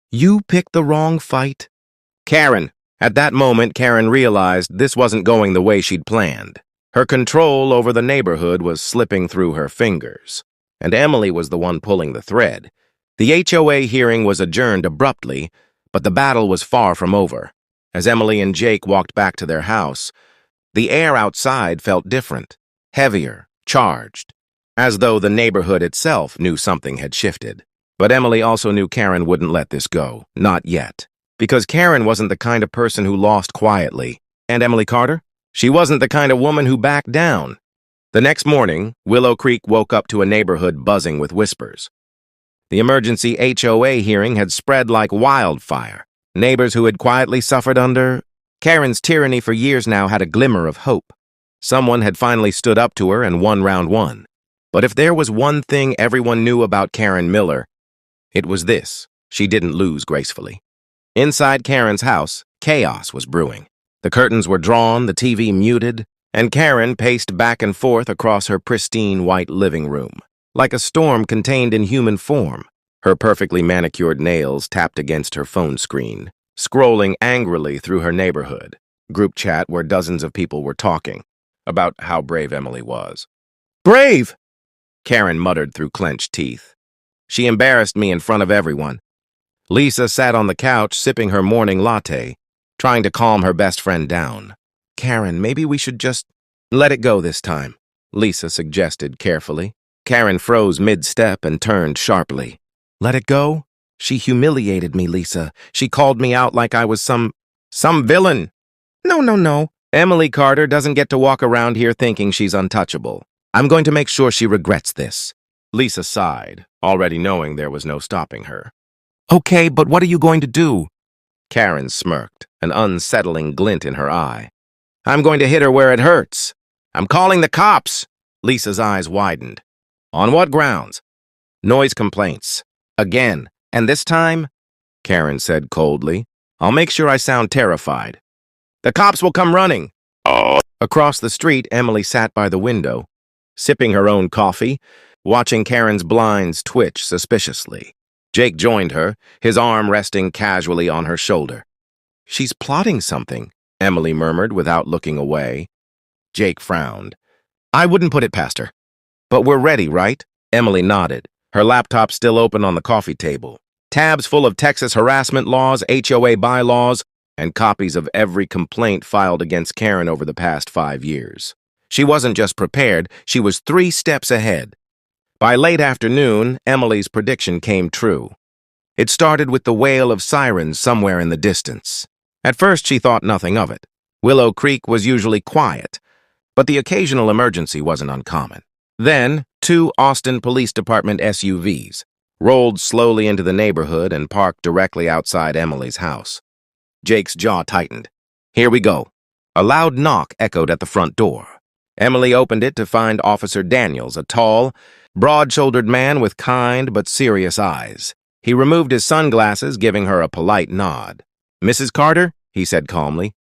You picked the wrong fight? Karen! At that moment, Karen realized this wasn't going the way she'd planned. Her control over the neighborhood was slipping through her fingers, and Emily was the one pulling the thread. The HOA hearing was adjourned abruptly, but the battle was far from over. As Emily and Jake walked back to their house, the air outside felt different, heavier, charged, as though the neighborhood itself knew something had shifted. But Emily also knew Karen wouldn't let this go, not yet, because Karen wasn't the kind of person who lost quietly. And Emily Carter? She wasn't the kind of woman who backed down. The next morning, Willow Creek woke up to a neighborhood buzzing with whispers. The emergency HOA hearing had spread like wildfire. Neighbors who had quietly suffered under Karen's tyranny for years now had a glimmer of hope. Someone had finally stood up to her and won round one. But if there was one thing everyone knew about Karen Miller, it was this: she didn't lose gracefully. Inside Karen's house, chaos was brewing. The curtains were drawn, the TV muted, and Karen paced back and forth across her pristine white living room, like a storm contained in human form. Her perfectly manicured nails tapped against her phone screen, scrolling angrily through her neighborhood group chat where dozens of people were talking about how brave Emily was. Brave! Karen muttered through clenched teeth. She embarrassed me in front of everyone. Lisa sat on the couch sipping her morning latte, trying to calm her best friend down. Karen, maybe we should just let it go this time, Lisa suggested carefully. Karen froze mid-step and turned sharply. Let it go? She humiliated me, Lisa. She called me out like I was some villain. No. Emily Carter doesn't get to walk around here thinking she's untouchable. I'm going to make sure she regrets this. Lisa sighed, already knowing there was no stopping her. Okay, but what are you going to do? Karen smirked, an unsettling glint in her eye. I'm going to hit her where it hurts. I'm calling the cops. Lisa's eyes widened. On what grounds? Noise complaints. Again. And this time, Karen said coldly, I'll make sure I sound terrified. The cops will come running. Across the street, Emily sat by the window, sipping her own coffee, watching Karen's blinds twitch suspiciously. Jake joined her, his arm resting casually on her shoulder. She's plotting something, Emily murmured without looking away. Jake frowned. I wouldn't put it past her. But we're ready, right? Emily nodded, her laptop still open on the coffee table. Tabs full of Texas harassment laws, HOA bylaws, and copies of every complaint filed against Karen over the past 5 years. She wasn't just prepared, she was 3 steps ahead. By late afternoon, Emily's prediction came true. It started with the wail of sirens somewhere in the distance. At first, she thought nothing of it. Willow Creek was usually quiet, but the occasional emergency wasn't uncommon. Then, 2 Austin Police Department SUVs rolled slowly into the neighborhood and parked directly outside Emily's house. Jake's jaw tightened. Here we go. A loud knock echoed at the front door. Emily opened it to find Officer Daniels, a tall, broad-shouldered man with kind but serious eyes. He removed his sunglasses, giving her a polite nod. Mrs. Carter, he said calmly,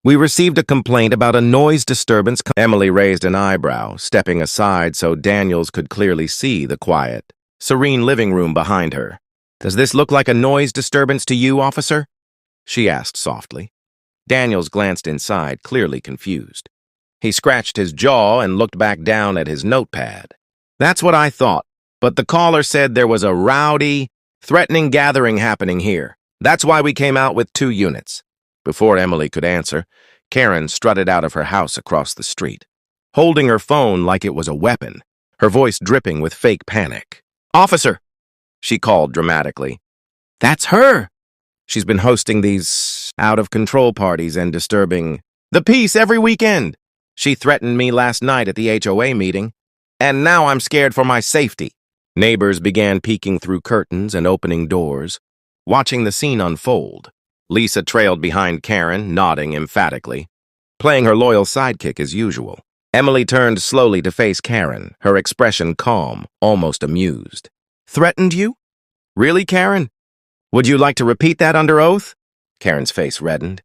we received a complaint about a noise disturbance. Emily raised an eyebrow, stepping aside so Daniels could clearly see the quiet, serene living room behind her. Does this look like a noise disturbance to you, officer? She asked softly. Daniels glanced inside, clearly confused. He scratched his jaw and looked back down at his notepad. That's what I thought, but the caller said there was a rowdy, threatening gathering happening here. That's why we came out with 2 units. Before Emily could answer, Karen strutted out of her house across the street, holding her phone like it was a weapon, her voice dripping with fake panic. Officer, she called dramatically. That's her! She's been hosting these out-of-control parties and disturbing the peace every weekend. She threatened me last night at the HOA meeting, and now I'm scared for my safety. Neighbors began peeking through curtains and opening doors, watching the scene unfold. Lisa trailed behind Karen, nodding emphatically, playing her loyal sidekick as usual. Emily turned slowly to face Karen, her expression calm, almost amused. Threatened you? Really, Karen? Would you like to repeat that under oath? Karen's face reddened.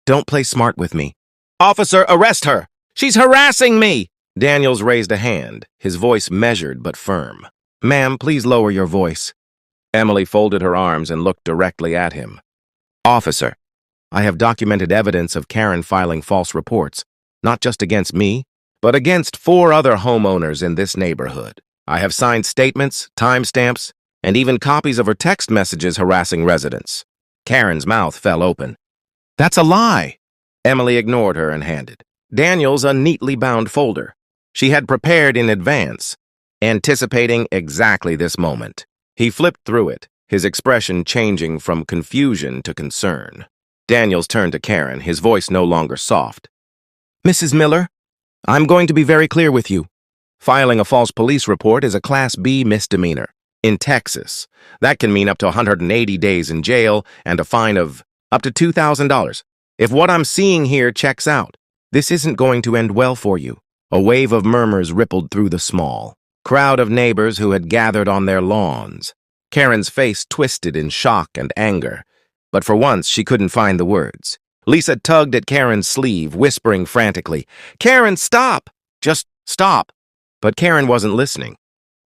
Don't play smart with me. Officer, arrest her! She's harassing me! Daniels raised a hand, his voice measured but firm. Ma'am, please lower your voice. Emily folded her arms and looked directly at him. Officer, I have documented evidence of Karen filing false reports, not just against me, but against 4 other homeowners in this neighborhood. I have signed statements, timestamps, and even copies of her text messages harassing residents. Karen's mouth fell open. That's a lie! Emily ignored her and handed Daniels a neatly bound folder. She had prepared in advance, anticipating exactly this moment. He flipped through it, his expression changing from confusion to concern. Daniels turned to Karen, his voice no longer soft. Mrs. Miller, I'm going to be very clear with you. Filing a false police report is a Class B misdemeanor. In Texas, that can mean up to 180 days in jail and a fine of up to $2,000. If what I'm seeing here checks out, this isn't going to end well for you. A wave of murmurs rippled through the small crowd of neighbors who had gathered on their lawns. Karen's face twisted in shock and anger, but for once she couldn't find the words. Lisa tugged at Karen's sleeve, whispering frantically, Karen, stop! Just stop! But Karen wasn't listening.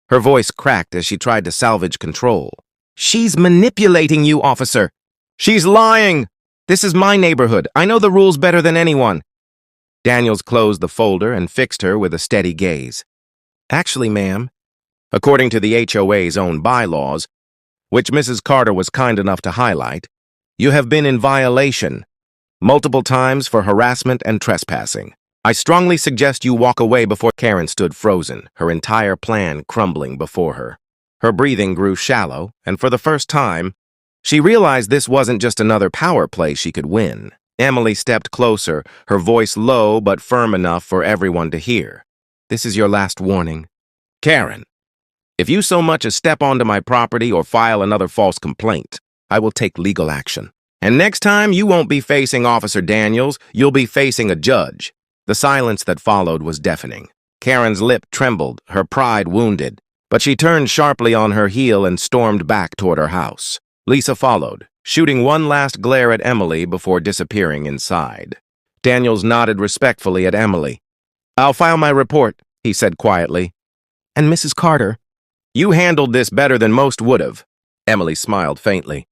Her voice cracked as she tried to salvage control. She's manipulating you, officer. She's lying! This is my neighborhood. I know the rules better than anyone. Daniels closed the folder and fixed her with a steady gaze. Actually, ma'am, according to the HOA's own bylaws, which Mrs. Carter was kind enough to highlight, you have been in violation multiple times for harassment and trespassing. I strongly suggest you walk away before. Karen stood frozen, her entire plan crumbling before her. Her breathing grew shallow, and for the first time, she realized this wasn't just another power play she could win. Emily stepped closer, her voice low but firm enough for everyone to hear. This is your last warning. Karen, if you so much as step onto my property or file another false complaint, I will take legal action. And next time, you won't be facing Officer Daniels, you'll be facing a judge. The silence that followed was deafening. Karen's lip trembled, her pride wounded, but she turned sharply on her heel and stormed back toward her house. Lisa followed, shooting one last glare at Emily before disappearing inside. Daniels nodded respectfully at Emily. I'll file my report, he said quietly. And Mrs. Carter, you handled this better than most would have. Emily smiled faintly.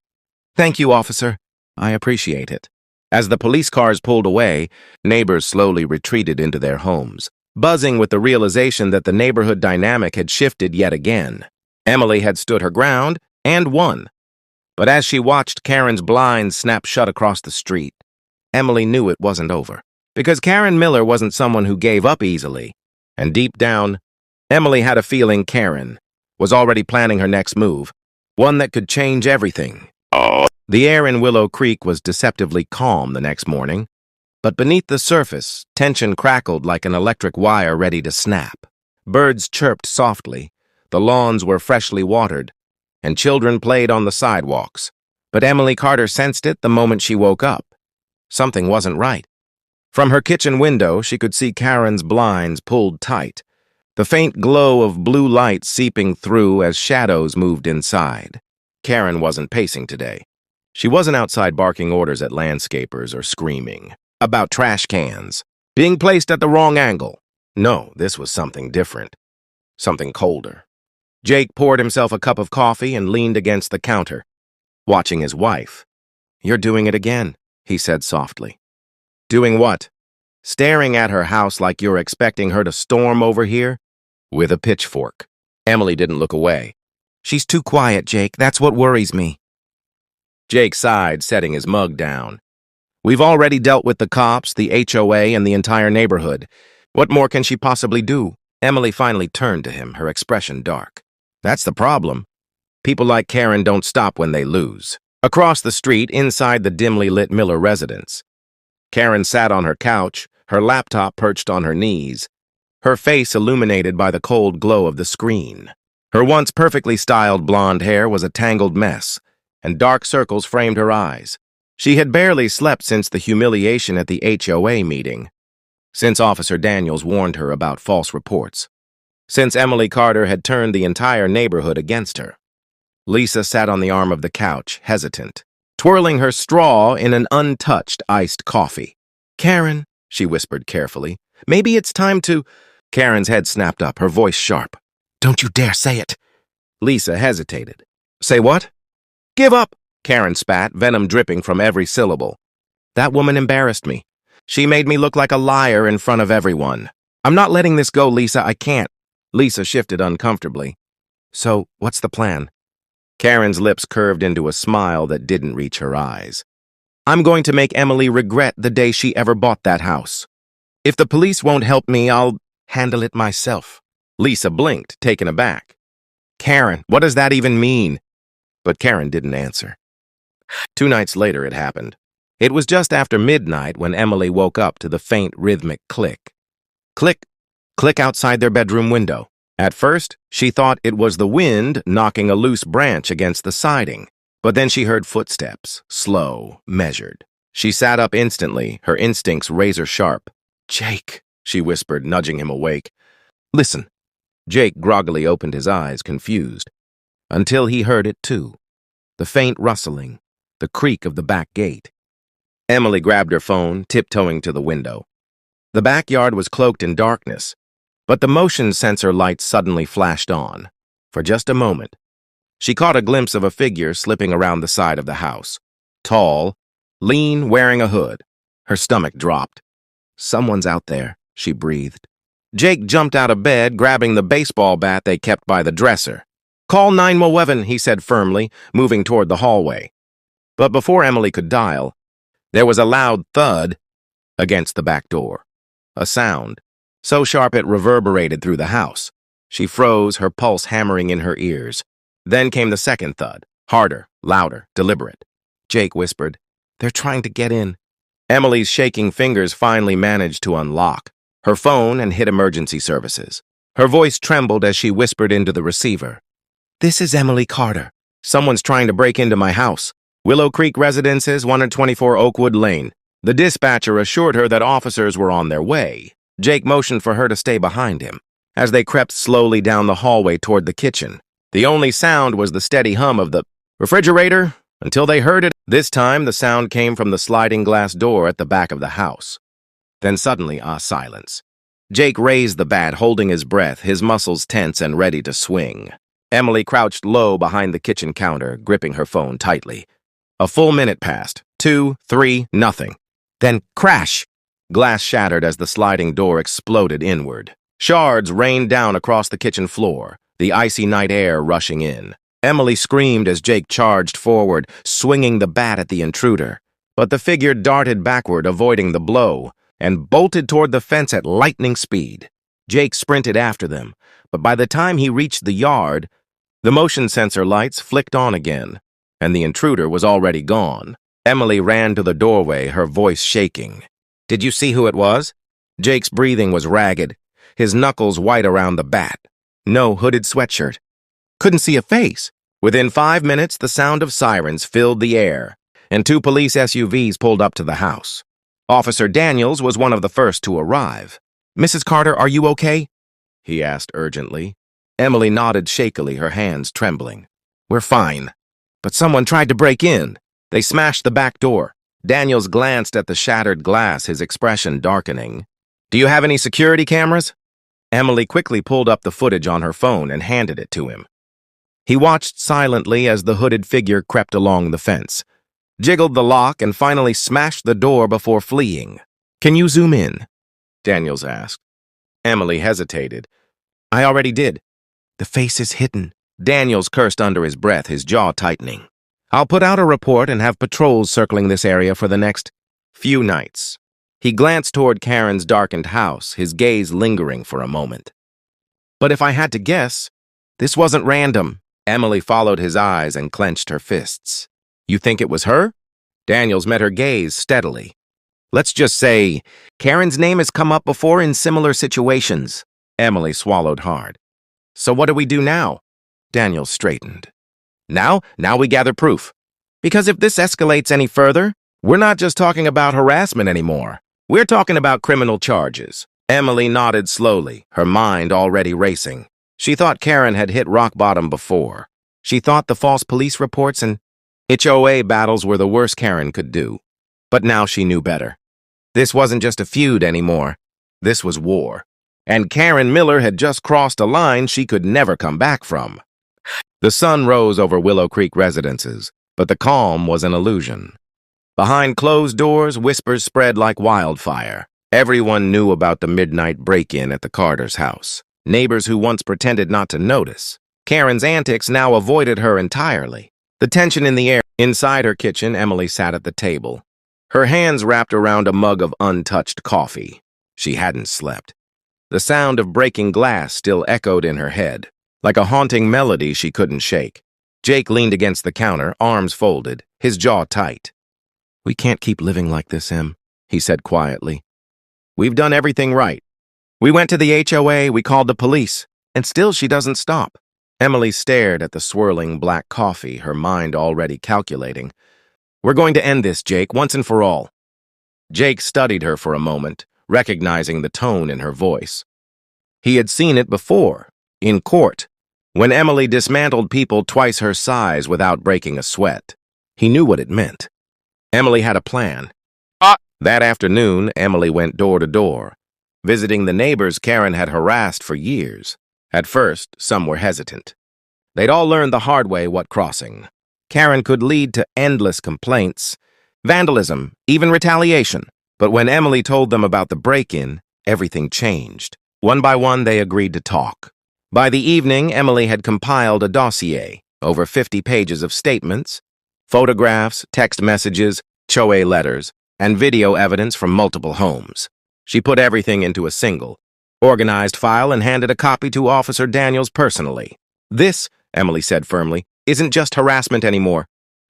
Thank you, officer. I appreciate it. As the police cars pulled away, neighbors slowly retreated into their homes, buzzing with the realization that the neighborhood dynamic had shifted yet again. Emily had stood her ground and won. But as she watched Karen's blinds snap shut across the street, Emily knew it wasn't over. Because Karen Miller wasn't someone who gave up easily. And deep down, Emily had a feeling Karen was already planning her next move, one that could change everything. The air in Willow Creek was deceptively calm the next morning, but beneath the surface, tension crackled like an electric wire ready to snap. Birds chirped softly, the lawns were freshly watered, and children played on the sidewalks. But Emily Carter sensed it the moment she woke up. Something wasn't right. From her kitchen window, she could see Karen's blinds pulled tight, the faint glow of blue light seeping through as shadows moved inside. Karen wasn't pacing today. She wasn't outside barking orders at landscapers or screaming about trash cans being placed at the wrong angle. No, this was something different, something colder. Jake poured himself a cup of coffee and leaned against the counter, watching his wife. You're doing it again, he said softly. Doing what? Staring at her house like you're expecting her to storm over here? With a pitchfork. Emily didn't look away. She's too quiet, Jake. That's what worries me. Jake sighed, setting his mug down. We've already dealt with the cops, the HOA, and the entire neighborhood. What more can she possibly do? Emily finally turned to him, her expression dark. That's the problem. People like Karen don't stop when they lose. Across the street, inside the dimly lit Miller residence, Karen sat on her couch, her laptop perched on her knees, her face illuminated by the cold glow of the screen. Her once perfectly styled blonde hair was a tangled mess, and dark circles framed her eyes. She had barely slept since the humiliation at the HOA meeting, since Officer Daniels warned her about false reports, since Emily Carter had turned the entire neighborhood against her. Lisa sat on the arm of the couch, hesitant, twirling her straw in an untouched iced coffee. "Karen," she whispered carefully, "maybe it's time to—" Karen's head snapped up, her voice sharp. "Don't you dare say it." Lisa hesitated. "Say what?" "Give up," Karen spat, venom dripping from every syllable. "That woman embarrassed me. She made me look like a liar in front of everyone. I'm not letting this go, Lisa. I can't." Lisa shifted uncomfortably. "So, what's the plan?" Karen's lips curved into a smile that didn't reach her eyes. "I'm going to make Emily regret the day she ever bought that house. If the police won't help me, I'll handle it myself." Lisa blinked, taken aback. "Karen, what does that even mean?" But Karen didn't answer. 2 nights later it happened. It was just after midnight when Emily woke up to the faint rhythmic click. Click, click outside their bedroom window. At first, she thought it was the wind knocking a loose branch against the siding, but then she heard footsteps, slow, measured. She sat up instantly, her instincts razor sharp. "Jake," she whispered, nudging him awake. "Listen." Jake groggily opened his eyes, confused, until he heard it too. The faint rustling, the creak of the back gate. Emily grabbed her phone, tiptoeing to the window. The backyard was cloaked in darkness, but the motion sensor lights suddenly flashed on. For just a moment, she caught a glimpse of a figure slipping around the side of the house. Tall, lean, wearing a hood. Her stomach dropped. "Someone's out there," she breathed. Jake jumped out of bed, grabbing the baseball bat they kept by the dresser. "Call 911, he said firmly, moving toward the hallway. But before Emily could dial, there was a loud thud against the back door. A sound so sharp it reverberated through the house. She froze, her pulse hammering in her ears. Then came the second thud, harder, louder, deliberate. Jake whispered, "They're trying to get in." Emily's shaking fingers finally managed to unlock her phone and hit emergency services. Her voice trembled as she whispered into the receiver. "This is Emily Carter. Someone's trying to break into my house. Willow Creek Residences, 124 Oakwood Lane." The dispatcher assured her that officers were on their way. Jake motioned for her to stay behind him. As they crept slowly down the hallway toward the kitchen, the only sound was the steady hum of the refrigerator until they heard it. This time, the sound came from the sliding glass door at the back of the house. Then suddenly, silence. Jake raised the bat, holding his breath, his muscles tense and ready to swing. Emily crouched low behind the kitchen counter, gripping her phone tightly. A full minute passed. 2, 3, nothing. Then crash! Glass shattered as the sliding door exploded inward. Shards rained down across the kitchen floor, the icy night air rushing in. Emily screamed as Jake charged forward, swinging the bat at the intruder. But the figure darted backward, avoiding the blow, and bolted toward the fence at lightning speed. Jake sprinted after them, but by the time he reached the yard, the motion sensor lights flicked on again, and the intruder was already gone. Emily ran to the doorway, her voice shaking. "Did you see who it was?" Jake's breathing was ragged, his knuckles white around the bat. No hooded sweatshirt. Couldn't see a face. Within 5 minutes, the sound of sirens filled the air, and 2 police SUVs pulled up to the house. Officer Daniels was one of the first to arrive. "Mrs. Carter, are you okay?" he asked urgently. Emily nodded shakily, her hands trembling. "We're fine. But someone tried to break in. They smashed the back door." Daniels glanced at the shattered glass, his expression darkening. "Do you have any security cameras?" Emily quickly pulled up the footage on her phone and handed it to him. He watched silently as the hooded figure crept along the fence, jiggled the lock, and finally smashed the door before fleeing. "Can you zoom in?" Daniels asked. Emily hesitated. "I already did." "The face is hidden." Daniels cursed under his breath, his jaw tightening. "I'll put out a report and have patrols circling this area for the next few nights." He glanced toward Karen's darkened house, his gaze lingering for a moment. "But if I had to guess, this wasn't random." Emily followed his eyes and clenched her fists. "You think it was her?" Daniels met her gaze steadily. Let's just say Karen's name has come up before in similar situations. Emily swallowed hard. So what do we do now? Daniel straightened. Now we gather proof. Because if this escalates any further, we're not just talking about harassment anymore. We're talking about criminal charges. Emily nodded slowly, her mind already racing. She thought Karen had hit rock bottom before. She thought the false police reports and HOA battles were the worst Karen could do. But now she knew better. This wasn't just a feud anymore. This was war. And Karen Miller had just crossed a line she could never come back from. The sun rose over Willow Creek residences, but the calm was an illusion. Behind closed doors, whispers spread like wildfire. Everyone knew about the midnight break-in at the Carter's house. Neighbors who once pretended not to notice. Karen's antics now avoided her entirely. The tension in the air. Inside her kitchen, Emily sat at the table, her hands wrapped around a mug of untouched coffee. She hadn't slept. The sound of breaking glass still echoed in her head, like a haunting melody she couldn't shake. Jake leaned against the counter, arms folded, his jaw tight. "We can't keep living like this, Em," he said quietly. "We've done everything right. We went to the HOA, we called the police, and still she doesn't stop." Emily stared at the swirling black coffee, her mind already calculating. "We're going to end this, Jake, once and for all." Jake studied her for a moment, recognizing the tone in her voice. He had seen it before, in court, when Emily dismantled people twice her size without breaking a sweat. He knew what it meant. Emily had a plan. That afternoon, Emily went door to door, visiting the neighbors Karen had harassed for years. At first, some were hesitant. They'd all learned the hard way what crossing Karen could lead to endless complaints, vandalism, even retaliation. But when Emily told them about the break-in, everything changed. One by one, they agreed to talk. By the evening, Emily had compiled a dossier, over 50 pages of statements, photographs, text messages, HOA letters, and video evidence from multiple homes. She put everything into a single, organized file and handed a copy to Officer Daniels personally. "This," Emily said firmly, "isn't just harassment anymore.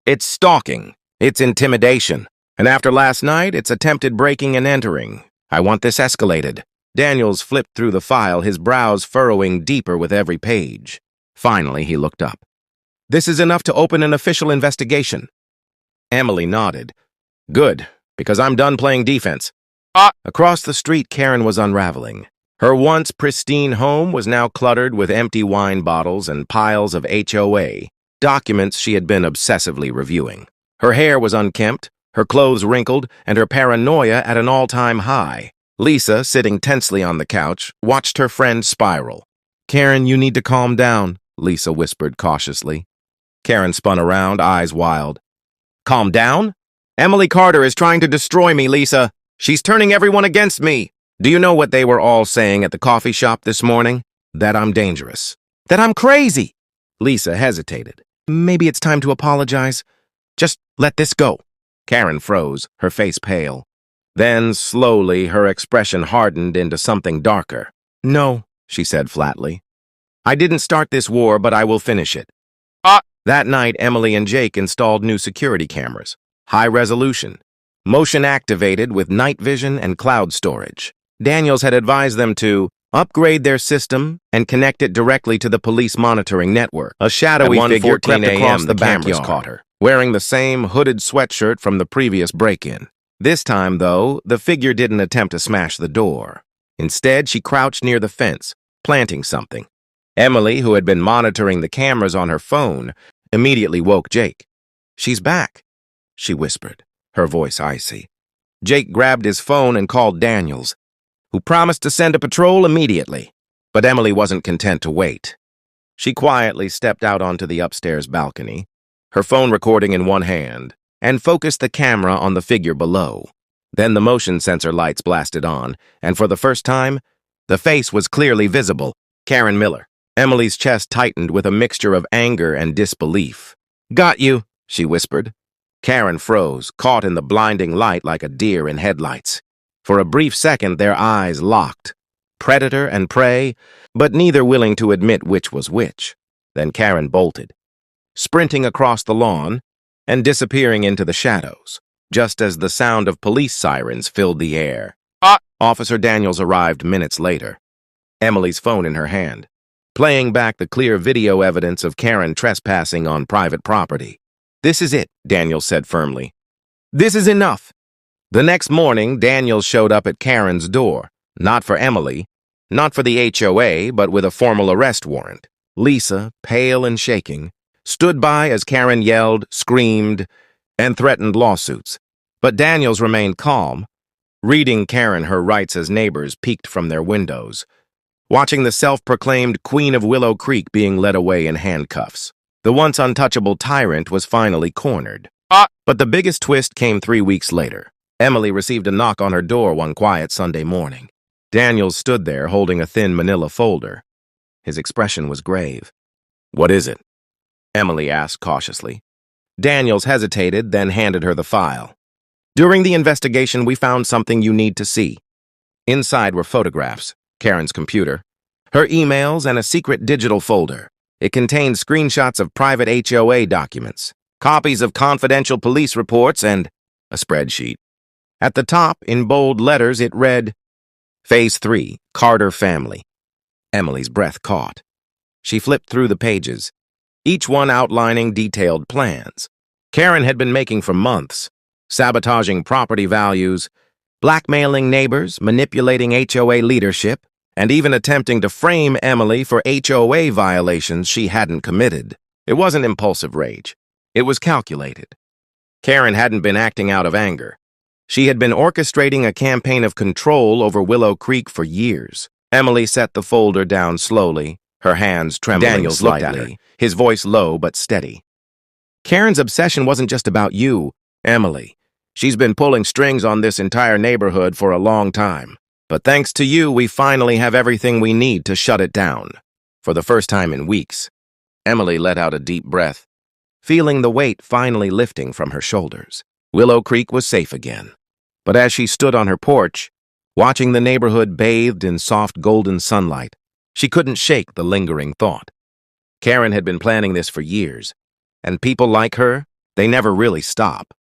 It's stalking. It's intimidation. And after last night, it's attempted breaking and entering. I want this escalated." Daniels flipped through the file, his brows furrowing deeper with every page. Finally, he looked up. "This is enough to open an official investigation." Emily nodded. "Good, because I'm done playing defense." Across the street, Karen was unraveling. Her once pristine home was now cluttered with empty wine bottles and piles of HOA documents she had been obsessively reviewing. Her hair was unkempt, her clothes wrinkled, and her paranoia at an all-time high. Lisa, sitting tensely on the couch, watched her friend spiral. "Karen, you need to calm down," Lisa whispered cautiously. Karen spun around, eyes wild. "Calm down? Emily Carter is trying to destroy me, Lisa. She's turning everyone against me. Do you know what they were all saying at the coffee shop this morning? That I'm dangerous. That I'm crazy." Lisa hesitated. "Maybe it's time to apologize. Just let this go." Karen froze, her face pale. Then, slowly, her expression hardened into something darker. "No," she said flatly. "I didn't start this war, but I will finish it." That night, Emily and Jake installed new security cameras. High resolution, motion activated with night vision and cloud storage. Daniels had advised them to upgrade their system and connect it directly to the police monitoring network. A shadowy figure crept across the backyard, caught her, wearing the same hooded sweatshirt from the previous break-in. This time, though, the figure didn't attempt to smash the door. Instead, she crouched near the fence, planting something. Emily, who had been monitoring the cameras on her phone, immediately woke Jake. "She's back," she whispered, her voice icy. Jake grabbed his phone and called Daniels, who promised to send a patrol immediately. But Emily wasn't content to wait. She quietly stepped out onto the upstairs balcony, her phone recording in one hand, and focused the camera on the figure below. Then the motion sensor lights blasted on, and for the first time, the face was clearly visible. Karen Miller. Emily's chest tightened with a mixture of anger and disbelief. "Got you," she whispered. Karen froze, caught in the blinding light like a deer in headlights. For a brief second, their eyes locked. Predator and prey, but neither willing to admit which was which. Then Karen bolted, sprinting across the lawn and disappearing into the shadows. just as the sound of police sirens filled the air. Officer Daniels arrived minutes later, Emily's phone in her hand, playing back the clear video evidence of Karen trespassing on private property. "This is it," Daniels said firmly. "This is enough." The next morning, Daniels showed up at Karen's door, not for Emily, not for the HOA, but with a formal arrest warrant. Lisa, pale and shaking, stood by as Karen yelled, screamed, and threatened lawsuits. But Daniels remained calm, reading Karen her rights as neighbors peeked from their windows, watching the self-proclaimed Queen of Willow Creek being led away in handcuffs. The once untouchable tyrant was finally cornered. But the biggest twist came 3 weeks later. Emily received a knock on her door one quiet Sunday morning. Daniels stood there holding a thin manila folder. His expression was grave. "What is it?" Emily asked cautiously. Daniels hesitated, then handed her the file. "During the investigation, we found something you need to see." Inside were photographs, Karen's computer, her emails, and a secret digital folder. It contained screenshots of private HOA documents, copies of confidential police reports, and a spreadsheet. At the top, in bold letters, it read, Phase 3, Carter Family. Emily's breath caught. She flipped through the pages, each one outlining detailed plans Karen had been making for months, sabotaging property values, blackmailing neighbors, manipulating HOA leadership, and even attempting to frame Emily for HOA violations she hadn't committed. It wasn't impulsive rage. It was calculated. Karen hadn't been acting out of anger. She had been orchestrating a campaign of control over Willow Creek for years. Emily set the folder down slowly, her hands trembling Daniels slightly, looked at her, his voice low but steady. "Karen's obsession wasn't just about you, Emily. She's been pulling strings on this entire neighborhood for a long time. But thanks to you, we finally have everything we need to shut it down." For the first time in weeks, Emily let out a deep breath, feeling the weight finally lifting from her shoulders. Willow Creek was safe again. But as she stood on her porch, watching the neighborhood bathed in soft golden sunlight, she couldn't shake the lingering thought. Karen had been planning this for years, and people like her, they never really stop.